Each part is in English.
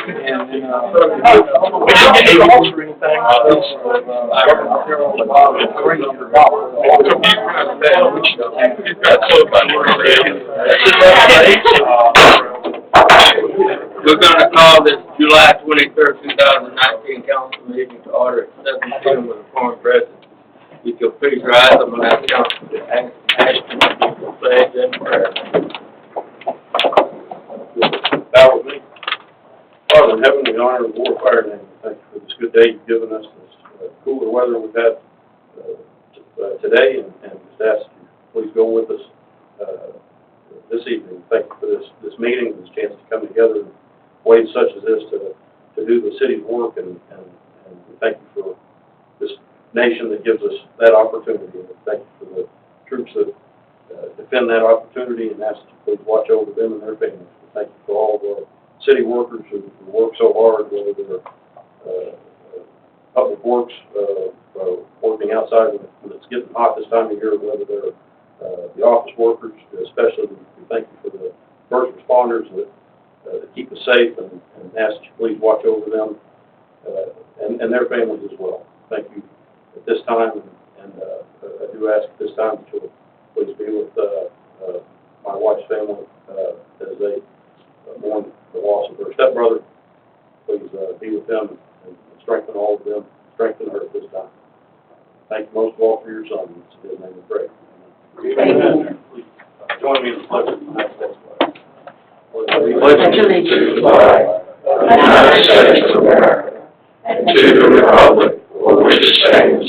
And then, we didn't get any calls or anything. We're going to call this July 23rd, 2019 council meeting to order at 7 p.m. with a foreign presence. If you'll please rise, I'm going to ask Councilman Ashton to do the pledge and prayer. Bow with me. Father in heaven, we honor and glorify your name. Thank you for this good day you've given us, this cooler weather we've had today, and just ask you, please go with us this evening. Thank you for this meeting, this chance to come together in ways such as this to do the city's work, and we thank you for this nation that gives us that opportunity. And thank you for the troops that defend that opportunity, and ask you please watch over them and their families. Thank you for all of our city workers who work so hard, whether they're public works, working outside when it's getting hot this time of year, whether they're the office workers, especially. We thank you for the first responders that keep us safe, and ask that you please watch over them and their families as well. Thank you at this time, and I do ask at this time that you'll please be with my wife's family as they mourn the loss of their stepbrother. Please be with them and strengthen all of them, strengthen her at this time. Thank you most of all for your son. In his name we pray. Amen. Please join me in the pledge of the United States flag. Pledge allegiance to the flag of the United States of America and to the republic for which it stands,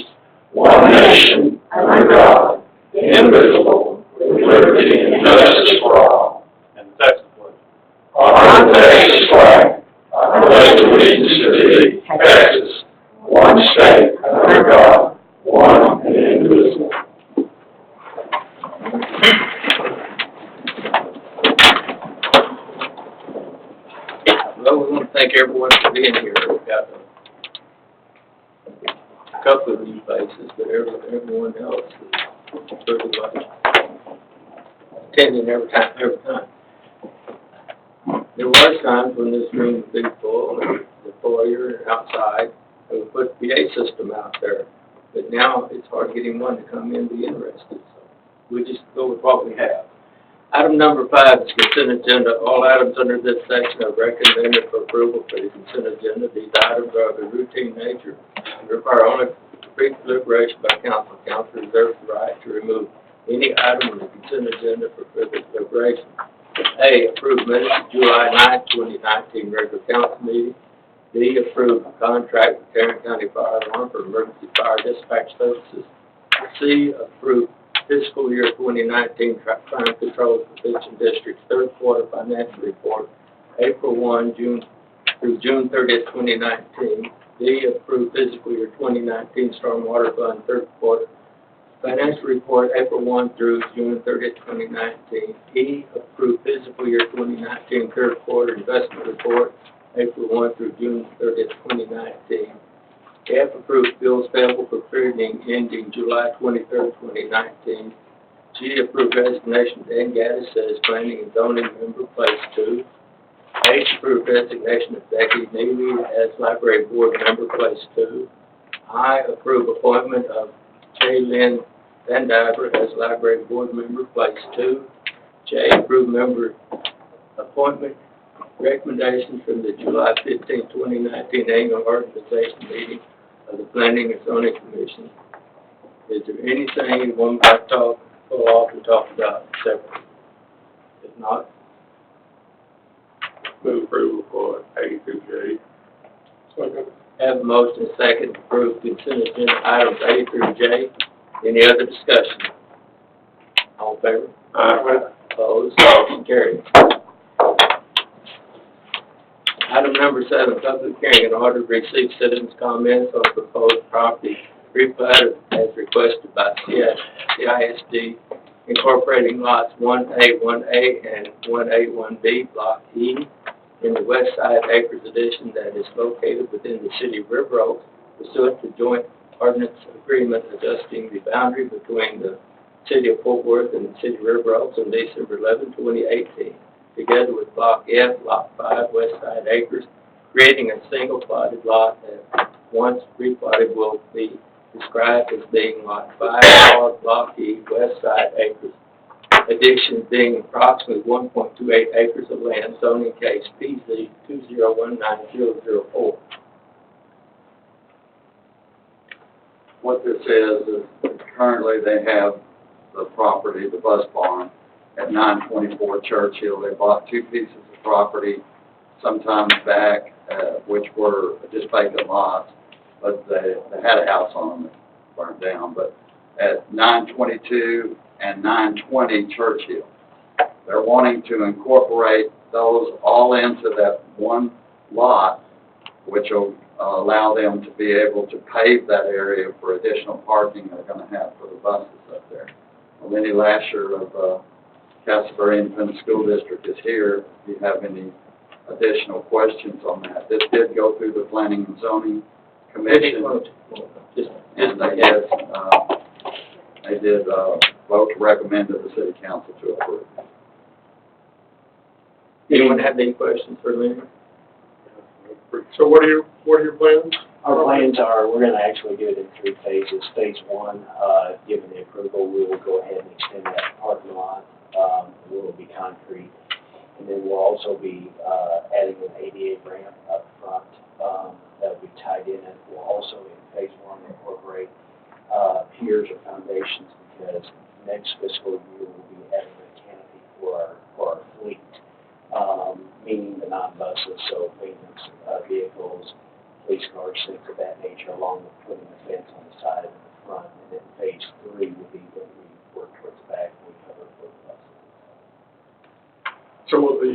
one nation, under God, indivisible, with liberty and justice for all. And the Texas pledge. On the Texas flag, I pledge allegiance to thee, Texas, one state, under God, one and indivisible. Well, we want to thank everyone for being here. We've got a couple of new faces, but everyone else is pretty much attending every time. There was times when this room would be full, and the foyer and outside, and we put the PA system out there. But now it's hard to get anyone to come in and be interested. So we just go with what we have. Item number 5 is consent agenda. All items under this section are recommended for approval for the consent agenda. These items are of a routine nature and require only brief deliberation by council. Council reserves the right to remove any item on the consent agenda for further deliberation. A, approve minutes of July 9, 2019 regular council meeting. B, approve contract with Tarrant County Fire Alarm for emergency fire dispatch services. C, approve fiscal year 2019 crime control prevention district's third quarter financial report, April 1 through June 30th, 2019. D, approve fiscal year 2019 stormwater fund third quarter financial report, April 1 through June 30th, 2019. E, approve fiscal year 2019 third quarter investment report, April 1 through June 30th, 2019. F, approve bills payable for period ending July 23rd, 2019. G, approve resignation of Dan Gaddis as Planning and Zoning Member, Place 2. H, approve resignation of Becky Neely as Library Board Member, Place 2. I, approve appointment of J. Lynn Van Diver as Library Board Member, Place 2. J, approve member appointment recommendations from the July 15, 2019 annual organization meeting of the Planning and Zoning Commission. Is there anything you want to pull off and talk about separately? If not, Move approval for A through J. Okay. have a motion second to approve consent agenda items A through J. Any other discussion? All in favor? Aye. Opposed? Motion carried. Item number 7, public hearing in order to receive citizens' comments on proposed property replat as requested by CISD, incorporating lots 1A, 1A, and 1A, 1B, Block E, in the West Side Acres Edition that is located within the city of River Oaks, pursuant to joint ordinance agreement adjusting the boundary between the city of Fort Worth and the city of River Oaks on December 11, 2018. Together with Block F, Lot 5, West Side Acres, creating a single plotted lot that, once replatted, will be described as being Lot 5R, Block E, West Side Acres. Addition being approximately 1.28 acres of land, zoning case PZ 2019004. What this is currently they have the property, the bus barn, at 924 Churchill. They bought two pieces of property sometime back, which were just vacant lots, but they had a house on them that burned down. But at 922 and 920 Churchill, they're wanting to incorporate those all into that one lot, which will allow them to be able to pave that area for additional parking they're going to have for the buses up there. Lenny Lasher of Castleberry Independent School District is here. If you have any additional questions on that. This did go through the Planning and Zoning Commission, and they did vote to recommend to the City Council to approve. Anyone have any questions for Lenny? So what are your plans? Our plans are, we're gonna actually do it in 3 phases. Phase 1, given the approval, we will go ahead and extend that parking lot. It will be concrete. And then we'll also be, adding an ADA ramp up front, that will be tied in. And we'll also, in phase 1, incorporate, piers or foundations, because next fiscal year we'll be adding a canopy for our fleet, meaning the non-buses, so maintenance, vehicles, police cars, things of that nature, along with putting a fence on the side and the front. And then phase 3 will be when we work towards the back, and we cover for the buses. So will the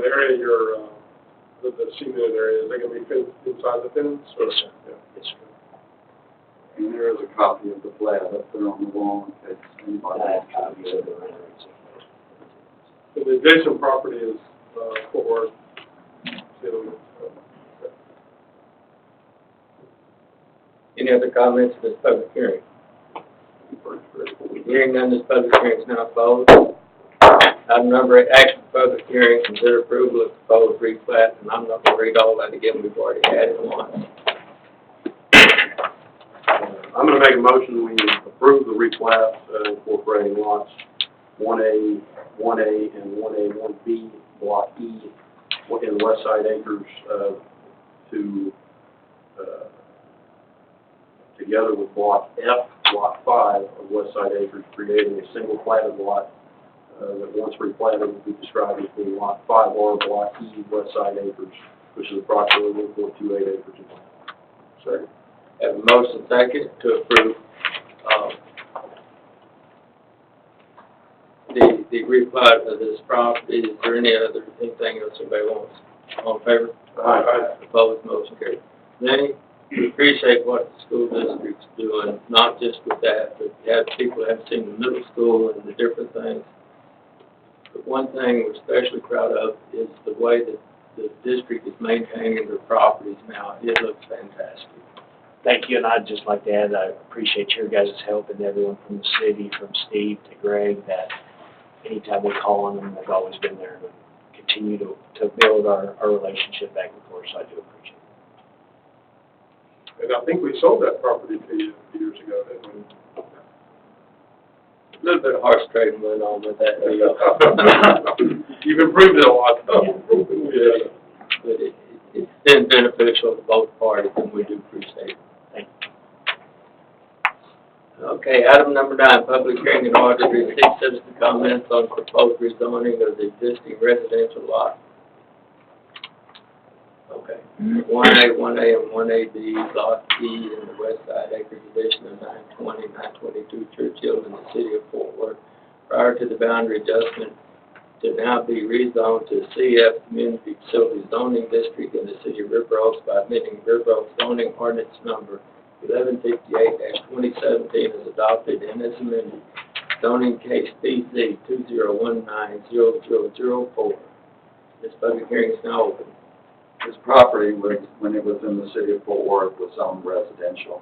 area you're, the cemented area, is that going to be fenced inside the fence? Or? Yes, sir. Yeah. Yes, sir. And there is a copy of the plat up there on the wall in case anybody And I have wants to copies view of the it. renderings. So the adjacent property is Fort Worth. Any other comments in this public hearing? Hearing none, this public hearing is now closed. Item number 8, action for public hearing, consider approval of proposed replat, and I'm not going to read all that again, we've already had it once. I'm going to make a motion, we approve the replat incorporating lots 1A, 1A, and 1A, 1B, Block E, in West Side Acres, together with Block F, Block 5 of West Side Acres, creating a single platted lot that once replatted will be described as being Lot 5R, Block E, West Side Acres, which is approximately 1.28 acres of land. Second. Have a motion second to approve, the replat of this property. Is there anything else anybody wants? All in favor? Aye. Opposed, motion carried. Lenny, we appreciate what the school district's doing, not just with that, but you have people that have seen the middle school and the different things. But one thing we're especially proud of is the way that the district is maintaining their properties now. It looks fantastic. Thank you, and I'd just like to add, I appreciate your guys' help and everyone from the city, from Steve to Greg, that anytime we call on them, they've always been there to continue to build our relationship back and forth, so I do appreciate it. And I think we sold that property to you a few years ago, didn't we? A little bit of horse trading went on with that deal. You've improved it a lot, though. Yeah. But it's been beneficial to both parties, and we do appreciate it. Thank you. Okay, item number 9, public hearing in order to receive citizen comments on proposed rezoning of the existing residential lot. Okay. 1A, 1A, and 1AB, Block E in the West Side Acres Edition of 920, 922 Churchill in the city of Fort Worth, prior to the boundary adjustment to now be rezoned to CF Community Facility Zoning District in the city of River Oaks by amending River Oaks zoning ordinance number 1158-2017 as adopted and as amended. Zoning case BZ 2019004. This public hearing is now open. This property, when it was in the city of Fort Worth, was zoned residential.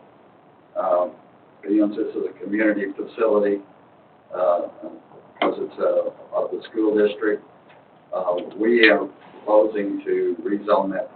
This is a community facility, because it's of the school district. We are proposing to rezone that